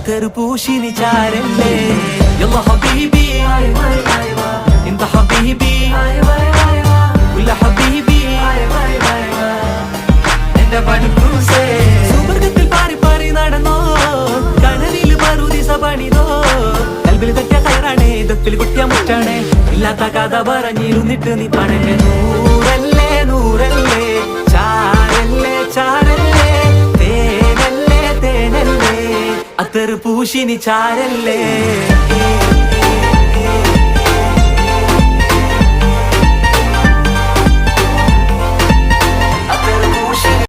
അത്തറ് പൂശിനി ചാരല്ലേ യല്ലാ ഹബീബി ഇന്ത ഹബീബി കുല്ല ഹബീബി എന്റെ പണിക്കൂസേ സുവർഗത്തിൽ പാറി പാറി നടന്നോ കനലിൽ പറുദിസ പണിതോ കൽബിൽ തട്ടിയ കയറാണേ ദത്തിൽ കുട്ടിയ മുറ്റാണേ ഇല്ലാത്ത കഥ പറഞ്ഞിരുന്നിട്ട് നീ പണന്റെ നൂറല്ലേ നൂറല്ലേ ചാരല്ലേ ചാരല്ലേ തേനല്ലേ തേനല്ലേ അത്തറ് പൂശിനി ചാരല്ലേ